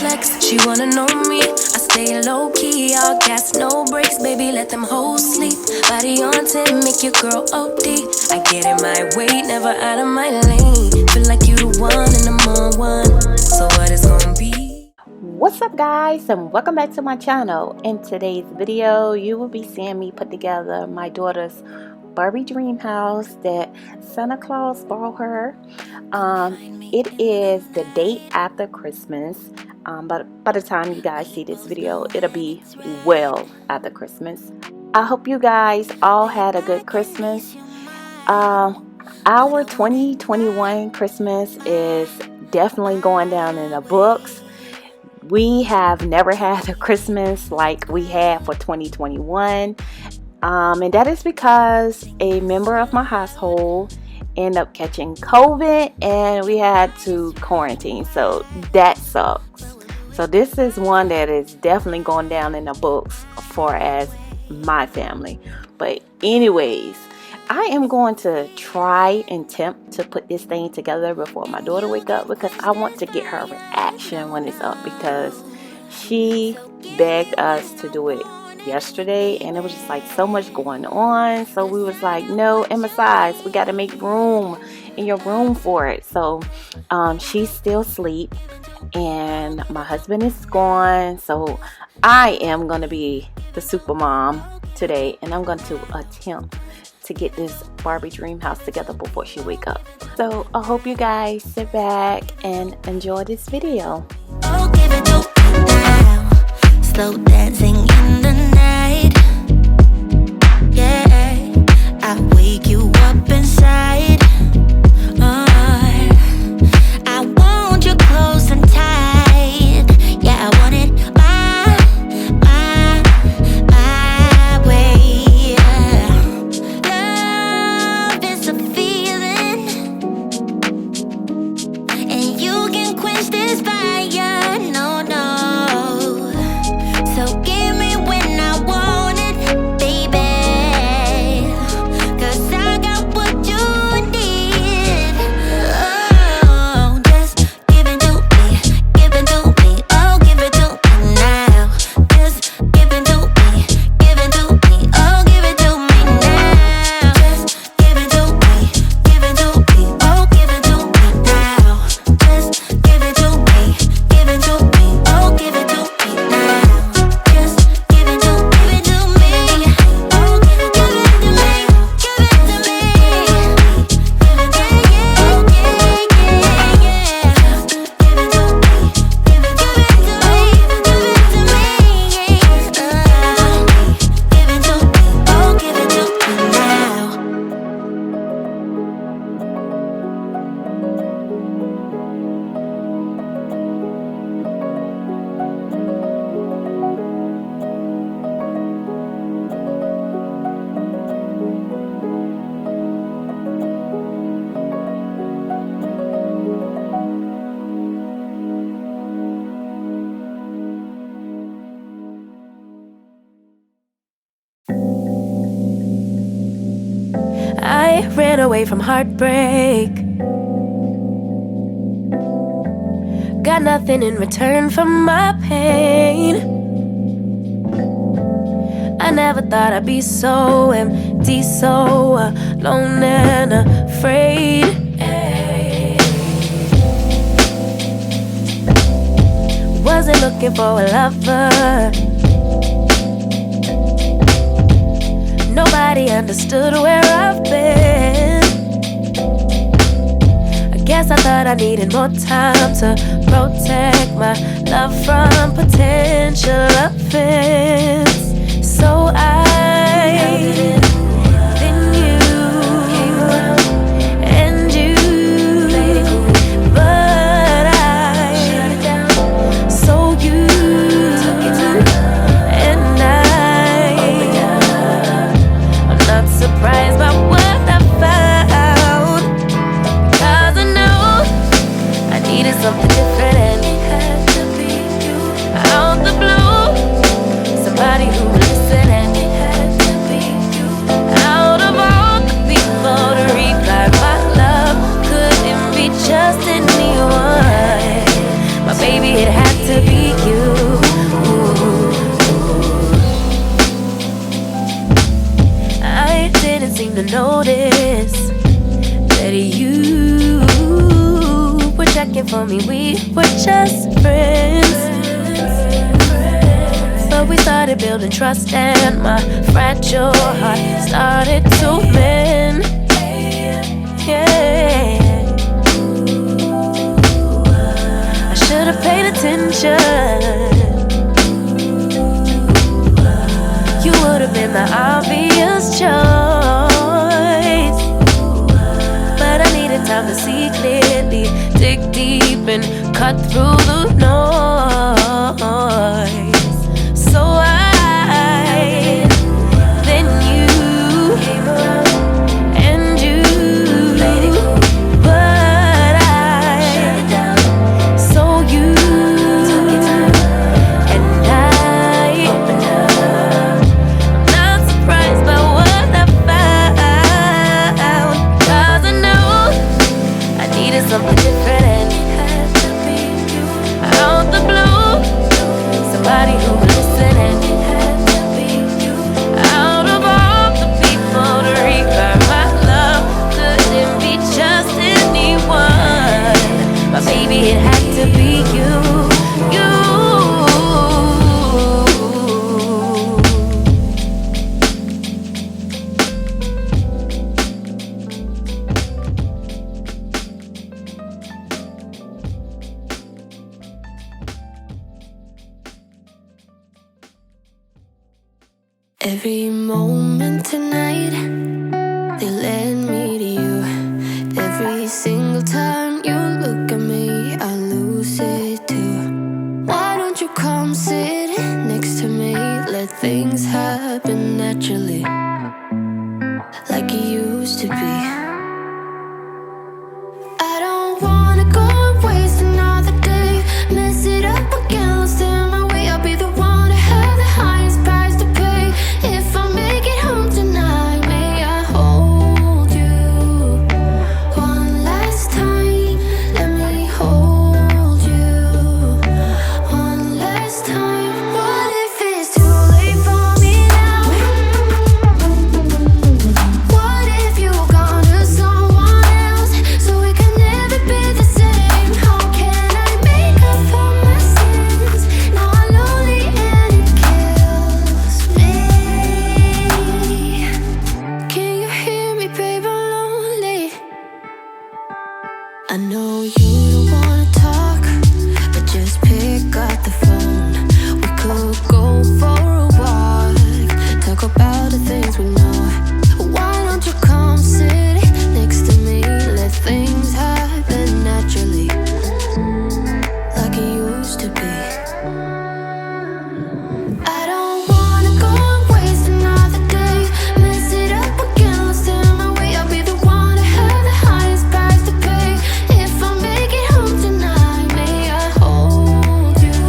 flex, she wanna know me. I stay low key, all gas, no brakes, baby, let them hoes sleep. Body on 10, make your girl OD. I get in my way, never out of my lane. Feel like you the one and I'm on one. So what it's gonna be? What's up, guys, and welcome back to my channel. In today's video, you will be seeing me put together my daughter's Barbie dream house that Santa Claus borrowed her. It is the day after Christmas, but by the time you guys see this video, it'll be well after Christmas. I hope you guys all had a good Christmas. Our 2021 Christmas is definitely going down in the books. We have never had a Christmas like we had for 2021. And that is because a member of my household ended up catching COVID and we had to quarantine. So that sucks. So this is one that is definitely going down in the books for as my family. But anyways, I am going to try and attempt to put this thing together before my daughter wake up, because I want to get her reaction when it's up, because she begged us to do it yesterday and it was just like so much going on. So we was like, no, and besides, we got to make room in your room for it. So she's still asleep and my husband is gone, so I am going to be the super mom today, and I'm going to attempt to get this Barbie dream house together before she wake up. So I hope you guys sit back and enjoy this video. Oh, give it to me now. Slow dancing in the night. Yeah, I wake you up inside. I want you close and tight. Yeah, I want it my way. Love is a feeling, and you can quench this fire. No. So give me when I want it, baby, 'cause I got what you need. Oh, just give it to me, give it to me. Oh, give it to me now. Just give it to me, give it to me. Oh, give it to me now. Just give it to me, give it to me. Oh, give it to me now. Just give it to me, give it to me. Oh, give it to me now. Just give it to me, give it to me. Oh, give it to me, give it to me. I ran away from heartbreak. Got nothing in return for my pain. I never thought I'd be so empty, so alone and afraid. Wasn't looking for a lover. Nobody understood where I've been. I guess I thought I needed more time to protect my love from potential offense. So I then you and you, but I so you and I'm not surprised by what I found, because I know I needed something different, and it had to be you. Out the blue, somebody friends. But we started building trust and my fragile heart started to mend. Yeah, I should've paid attention. You would've been the obvious choice, but I needed time to see clearly, dig deep and cut through the noise. So then you came around and you played it cool, but I shut it down. So you took your time and I opened up. I'm not surprised by what I found, 'cause I know I needed something different and it had to be you. Out the blue, somebody who would listen and it had to be you. Out of all the people to require my love, couldn't be just anyone. But baby, it had to be you, you. Every moment tonight, they led me to you. Every single time you look at me, I lose it too. Why don't you come sit next to me? Let things happen naturally, like it used to be. I don't wanna go and waste another day, mess it up again, lost in my way. I'll be the one to have the highest price to pay. If I make it home tonight, may I hold you one last time? Let me hold you one last time. What if it's too late for me now? What if you're gone to someone else, so we can never be the same? How can I make up for my sins? Now I'm lonely and it kills me. Can you hear me, babe? I'm lonely. I know you don't wanna talk, but just pick up the phone. We could go for a walk, talk about the things we know. Why don't you come sit next to me? Let things happen naturally, like it used to be. I don't wanna go and waste another day, mess it up again, lost in my way. I'll be the one to have the highest price to pay. If I make it home tonight, may I hold you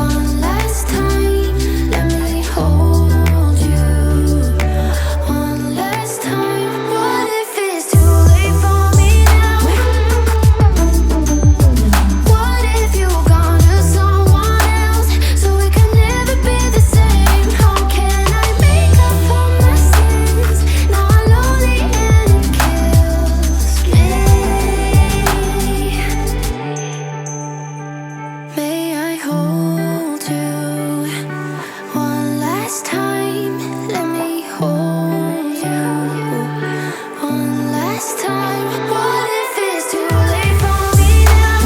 one last time? Let me hold you one last time. What if it's too late for me now? What if you're gone to someone else, so we can never be the same? How can I make up for my sins? Now I'm lonely and it kills me. May I hold you one last time? Let me hold you one last time. What if it's too late for me now?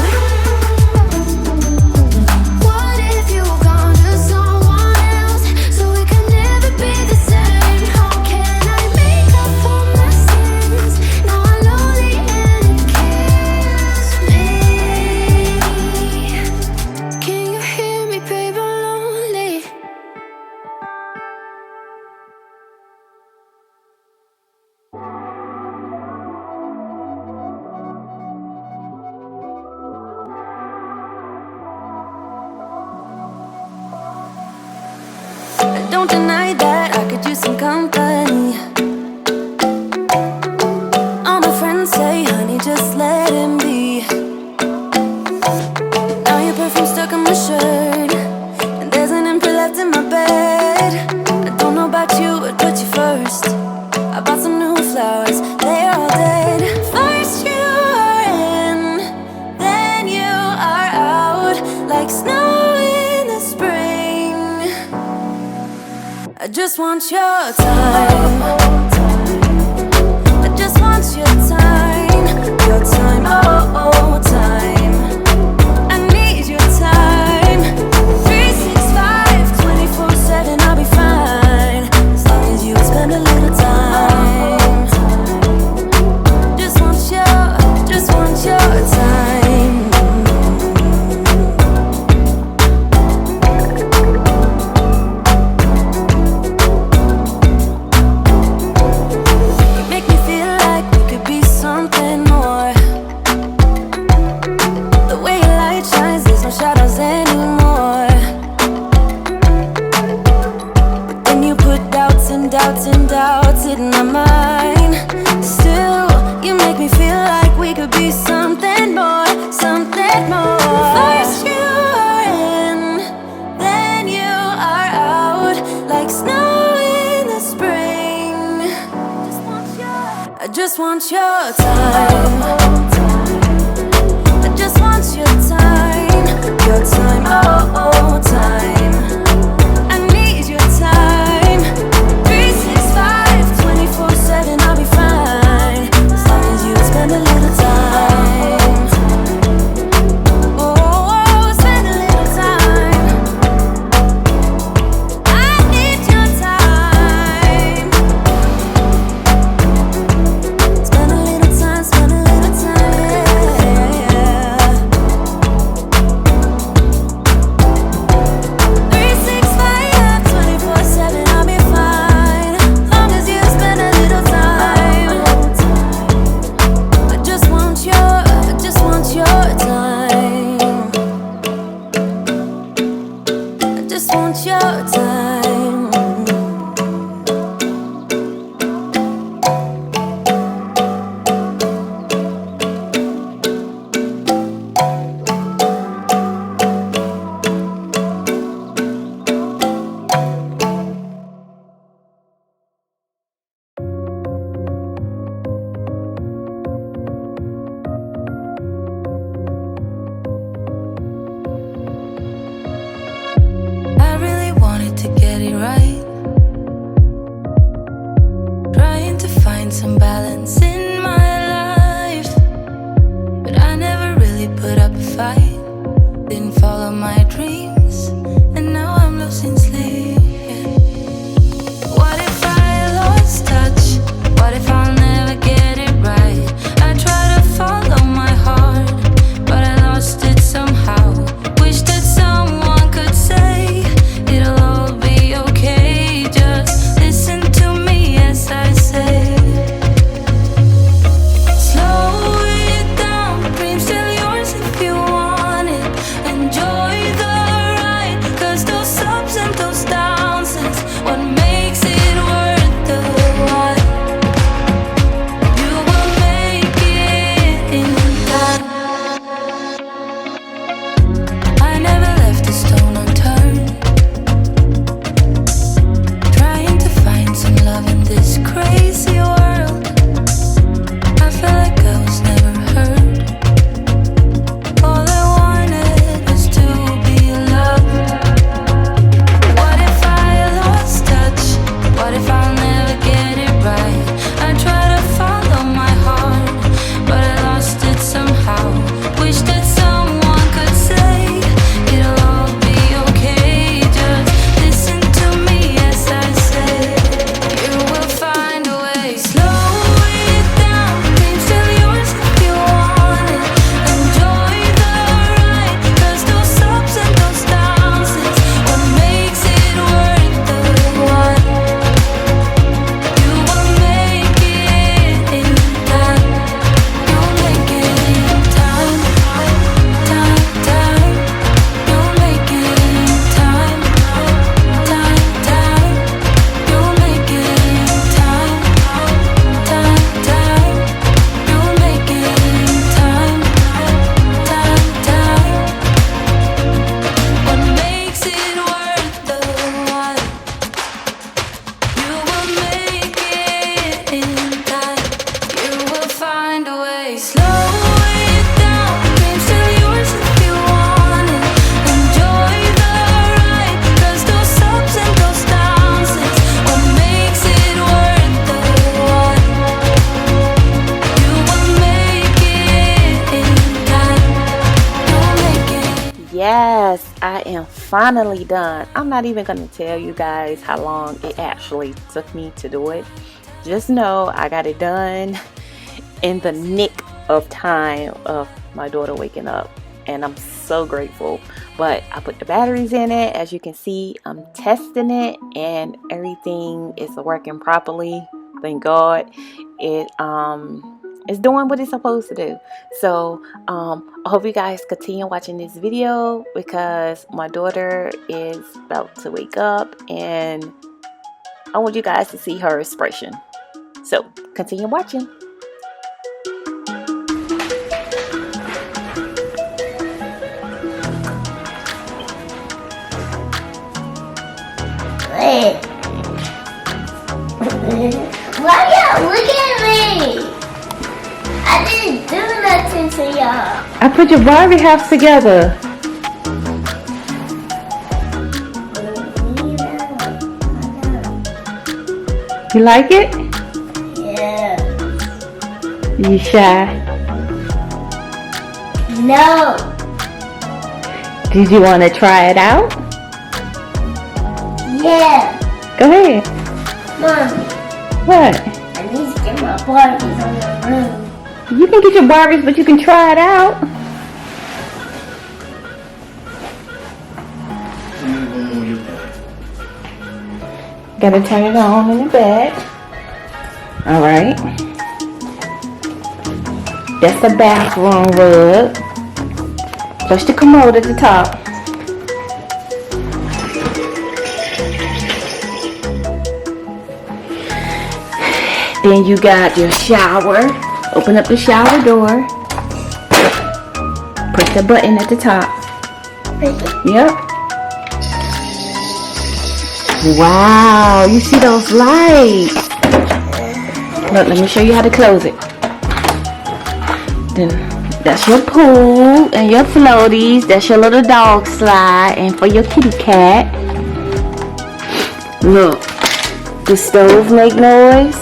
What if you're gone to someone else, so we can never be the same? How can I make up for my sins? Now I'm lonely and it kills me. Can you hear me, babe? I'm lonely. Don't deny that I could use some company. All my friends say, honey, just let him be. Now your perfume's stuck on my shirt, and there's an empty left in my bed. I don't know about you, but put you first. I bought some new flowers, they're all dead. First you are in, then you are out. like snow in the spring. I just want your time. I just want your time. Your time, oh, time. I need your time. 365, 24/7, I'll be fine. As long as you spend a little time. Just want your time. You make me feel like we could be something more. The way your light shines, there's no shadows anymore. But then you put doubts and doubts and doubts in my mind. Still, you make me feel like we could be something more, something more. First you are in, then you are out, like snow in the spring. I just want your time. I just want your time. Your time, oh, time. I need your time. 365, 24/7, I'll be fine. As long as you spend a little time. Oh, spend a little time. I need your time. Spend a little time, yeah. 365, 24/7, I'll be fine. Long as you spend a little time. I just want your time. I just want your time. I really wanted to get it right. Trying to find some balance in my life. But I never really put up a fight. Didn't follow my dreams. And now I'm losing sleep. What if I lost touch? What if I'll never get it right? I try to follow my heart, but I lost it somehow. Wish that someone could say it'll all be okay. Just listen to me as I say. Slow it down, dreams still yours if you want it. Enjoy the ride, 'cause those ups and those downs yes, I am finally done. I'm not even going to tell you guys how long it actually took me to do it. Just know I got it done in the nick of time of my daughter waking up, and I'm so grateful. But I put the batteries in it. As you can see, I'm testing it and everything is working properly. Thank God. It's doing what it's supposed to do. So I hope you guys continue watching this video, because my daughter is about to wake up and I want you guys to see her expression. So continue watching. Why y'all look at me? I didn't do nothing to y'all. I put your Barbie house together. You like it? Yeah. You shy? No. Did you want to try it out? Yeah. Go ahead. Mommy, What? I need to get my Barbies on the room. You can get your Barbies, but you can try it out. Gotta turn it on in the back. Alright. That's the bathroom rug. Push the commode at the top. Then you got your shower. Open up the shower door. Push the button at the top. Yep. Wow, you see those lights? Look, let me show you how to close it. Then that's your pool and your floaties. That's your little dog slide, and for your kitty cat. Look, the stove make noise.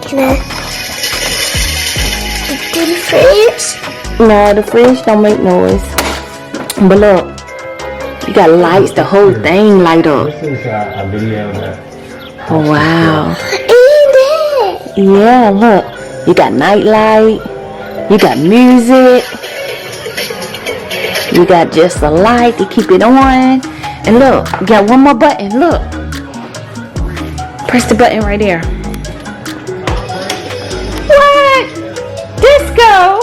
Can I do the fridge? No, the fridge don't make noise. But look, you got lights, the whole thing light up. This is a video that. Oh, wow. And Yeah, look. You got night light. You got music. You got just a light to keep it on. And look, you got one more button. Look. Press the button right there. What? Disco?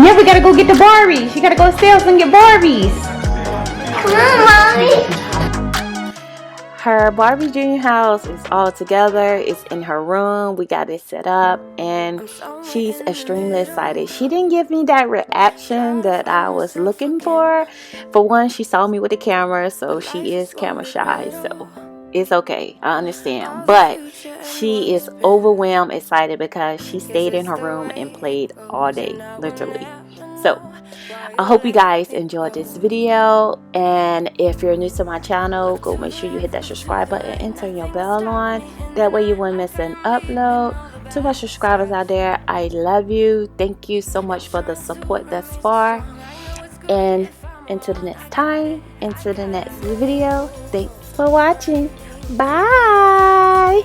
Yeah, we gotta go get the Barbies. You gotta go upstairs and get Barbies. come on, Mommy. Her Barbie Junior house is all together. It's in her room. We got it set up, and she's extremely excited. She didn't give me that reaction that I was looking for. For one, she saw me with the camera, so she is camera shy, so it's okay. I understand. But she is overwhelmed excited because she stayed in her room and played all day, literally. So I hope you guys enjoyed this video, and if you're new to my channel, go make sure you hit that subscribe button and turn your bell on. That way you won't miss an upload. To my subscribers out there, I love you. Thank you so much for the support thus far, and until the next time, until the next video, thanks for watching. Bye.